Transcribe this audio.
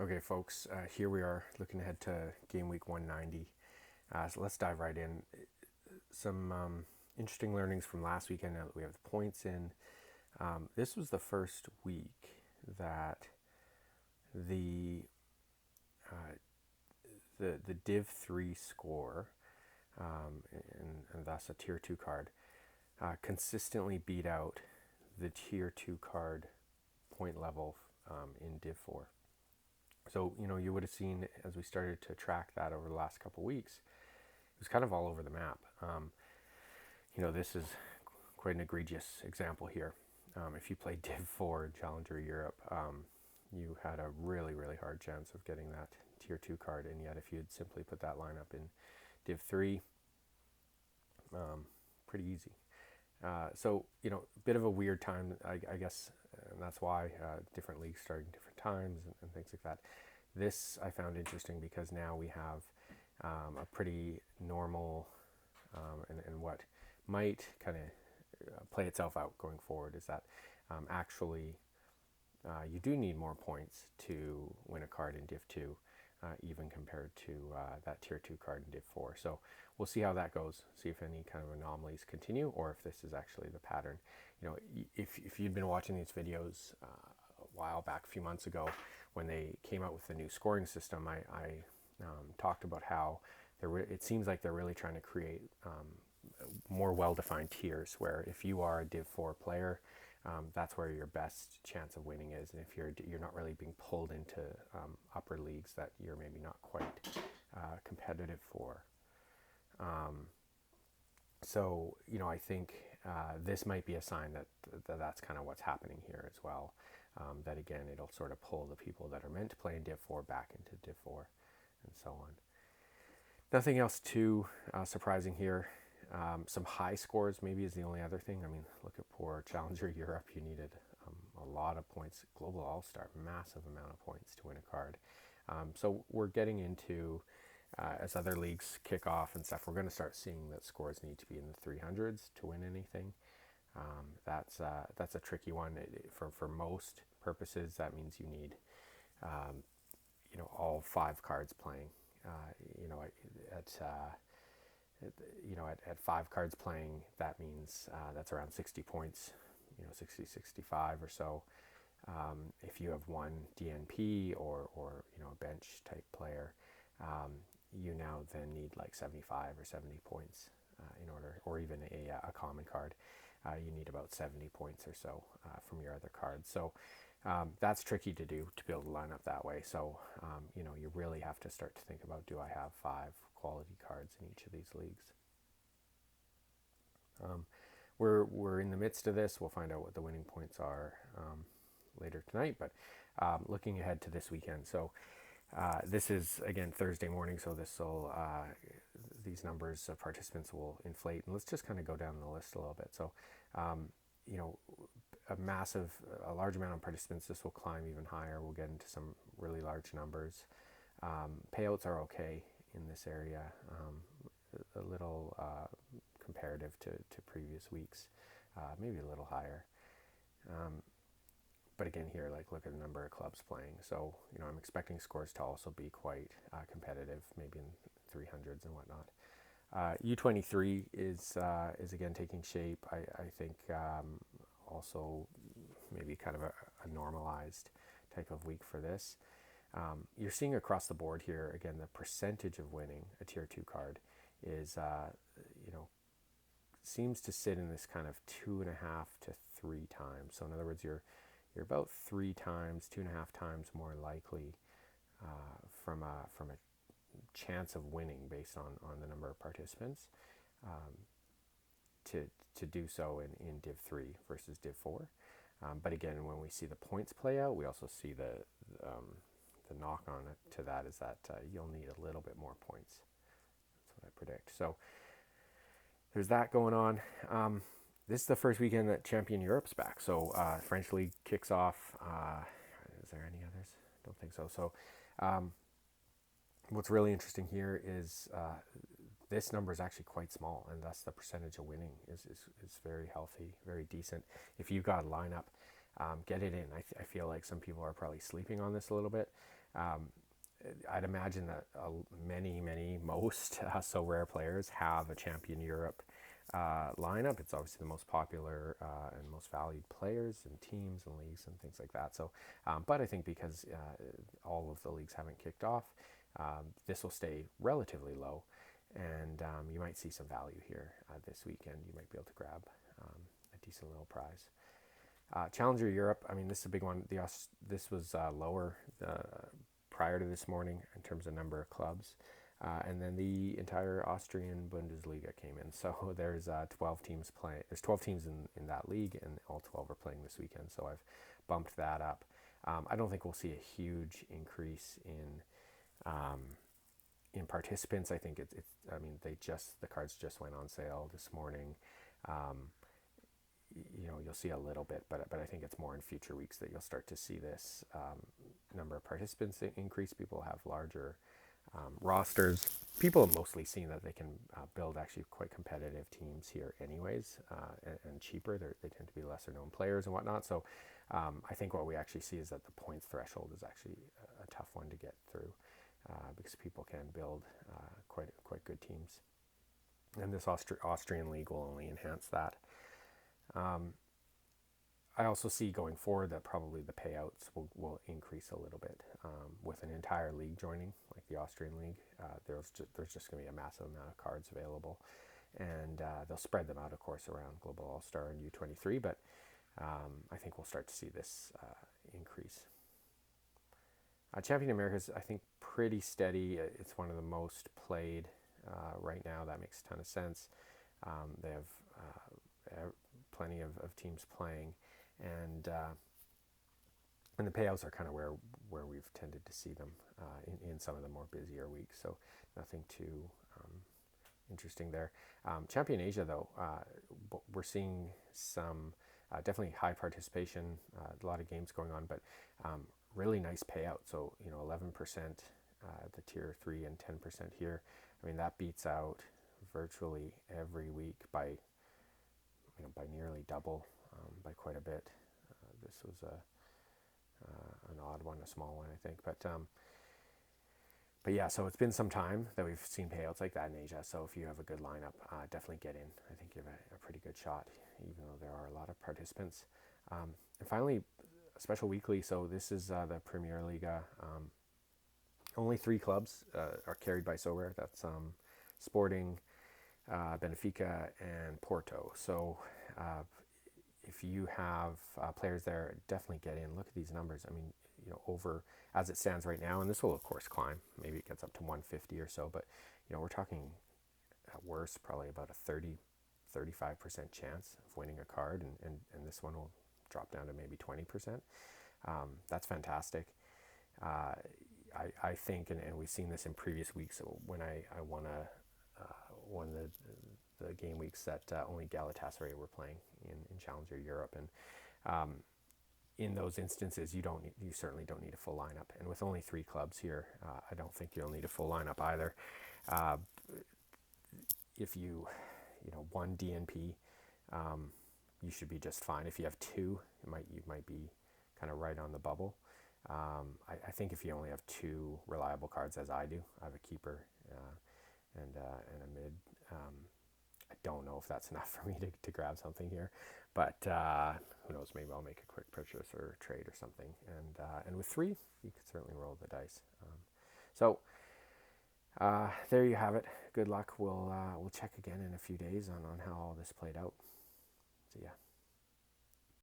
Okay, folks, here we are looking ahead to Gameweek 190. So let's dive right in. Some interesting learnings from last weekend. Now that we have the points in, this was the first week that the uh, the Div 3 score, and thus a Tier 2 card, consistently beat out the Tier 2 card point level in Div 4. So, you would have seen as we started to track that over the last couple of weeks, it was kind of all over the map. This is quite an egregious example here. If you played Div 4 Challenger Europe, you had a really, really hard chance of getting that Tier 2 card, and yet if you'd simply put that lineup in Div 3, pretty easy. A bit of a weird time, I guess, and that's why different leagues starting different times and things like that. This I found interesting because now we have a pretty normal and what might kind of play itself out going forward is that actually you do need more points to win a card in Div 2, even compared to that Tier 2 card in Div 4. So we'll see how that goes, see if any kind of anomalies continue or if this is actually the pattern. If you'd been watching these videos a while back, a few months ago, when they came out with the new scoring system, I talked about how it seems like they're really trying to create more well-defined tiers where if you are a Div 4 player, that's where your best chance of winning is, and if you're not really being pulled into upper leagues that you're maybe not quite competitive for. I think this might be a sign that's kind of what's happening here as well. That again, it'll sort of pull the people that are meant to play in Div 4 back into Div 4, and so on. Nothing else too surprising here. Some high scores maybe is the only other thing. I mean, look at poor Challenger Europe. You needed a lot of points. Global All-Star, massive amount of points to win a card. So we're getting into, as other leagues kick off and stuff, we're going to start seeing that scores need to be in the 300s to win anything. That's a tricky one. For most purposes, that means you need all 5 cards playing. At 5 cards playing, that means that's around 60 points, 60, 65 or so. If you have one DNP or a bench type player, you now then need like 75 or 70 points in order, or even a common card. You need about 70 points or so from your other cards. So that's tricky to do, to build a lineup that way. So you really have to start to think about, do I have 5 quality cards in each of these leagues? We're in the midst of this. We'll find out what the winning points are later tonight, but looking ahead to this weekend. So this is again Thursday morning, so these numbers of participants will inflate, and let's just kind of go down the list a little bit. So a large amount of participants. This will climb even higher. We'll get into some really large numbers. Payouts are okay in this area, a little comparative to previous weeks, maybe a little higher. But again, here, look at the number of clubs playing. So, I'm expecting scores to also be quite competitive, maybe in 300s and whatnot. U23 is again taking shape. I think also maybe kind of a normalized type of week for this. You're seeing across the board here, again, the percentage of winning a Tier 2 card is, seems to sit in this kind of 2.5 to 3 times. So in other words, you're about 3 times, 2.5 times more likely from a chance of winning based on the number of participants to do so in Div 3 versus Div 4. But again, when we see the points play out, we also see the knock on it to that is that you'll need a little bit more points. That's what I predict. So there's that going on. This is the first weekend that Champion Europe's back. So French League kicks off. Is there any others? Don't think so. So what's really interesting here is this number is actually quite small, and thus the percentage of winning is very healthy, very decent. If you've got a lineup, get it in. I feel like some people are probably sleeping on this a little bit. I'd imagine that most Sorare players have a Champion Europe lineup. It's obviously the most popular and most valued players and teams and leagues and things like that. So, but I think because all of the leagues haven't kicked off, this will stay relatively low, and you might see some value here this weekend. You might be able to grab a decent little prize. Challenger Europe, I mean, this is a big one. This was lower prior to this morning in terms of number of clubs. And then the entire Austrian Bundesliga came in. So there's 12 teams playing. There's 12 teams in that league, and all 12 are playing this weekend. So I've bumped that up. I don't think we'll see a huge increase in participants. I think it's. I mean, the cards just went on sale this morning. You'll see a little bit, but I think it's more in future weeks that you'll start to see this number of participants increase. People have larger rosters. People have mostly seen that they can build actually quite competitive teams here anyways, and cheaper. They tend to be lesser known players and whatnot. So I think what we actually see is that the points threshold is actually a tough one to get through because people can build quite good teams. And this Austrian league will only enhance that. I also see going forward that probably the payouts will increase a little bit with an entire league joining, like the Austrian league. There's just going to be a massive amount of cards available, and they'll spread them out, of course, around Global All-Star and U23. But I think we'll start to see this increase. Champion America is, I think, pretty steady. It's one of the most played right now. That makes a ton of sense. They have plenty of teams playing, and the payouts are kind of where we've tended to see them in some of the more busier weeks. So nothing too interesting there. Champion Asia, though, we're seeing some definitely high participation, a lot of games going on, but really nice payout. So 11% the tier 3 and 10% here. I mean, that beats out virtually every week by nearly double, by quite a bit. This was an odd one, a small one, I think. But yeah, so it's been some time that we've seen payouts like that in Asia. So if you have a good lineup, definitely get in. I think you have a pretty good shot, even though there are a lot of participants. And finally, a special weekly. So this is the Premier Liga. Only 3 clubs are carried by Sorare. That's Sporting, Benfica, and Porto. So if you have players there, definitely get in. Look at these numbers. I mean, over as it stands right now, and this will of course climb. Maybe it gets up to 150 or so, but we're talking at worst probably about a 35% chance of winning a card, and this one will drop down to maybe 20%. That's fantastic. I think, and we've seen this in previous weeks. So when I won the game weeks that only Galatasaray were playing in Challenger Europe, and in those instances, you certainly don't need a full lineup. And with only 3 clubs here, I don't think you'll need a full lineup either. If you one DNP, you should be just fine. If you have 2, you might be kind of right on the bubble. I think if you only have 2 reliable cards, as I do, I have a keeper and a mid. I don't know if that's enough for me to grab something here, but who knows? Maybe I'll make a quick purchase or trade or something. And with 3, you could certainly roll the dice. So there you have it. Good luck. We'll check again in a few days on how all this played out. See ya.